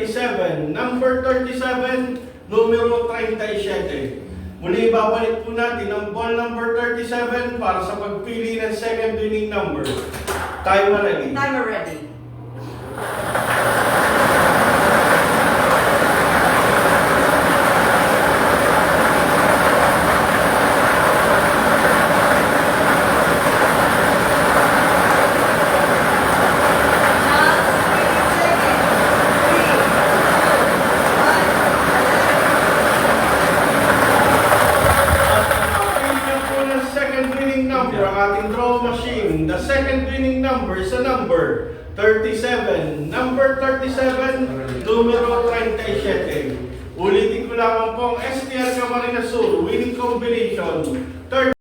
37. Number 37, numero 37. Muli babalik po natin ang ball number 37 para sa pagpili ng second winning number. Tayo ready. Timer ready. Ang ating draw machine, the second winning number is a number 37. Number 37, numero 37. Ulitin ko lamang po ang STL Camarines Sur winning combination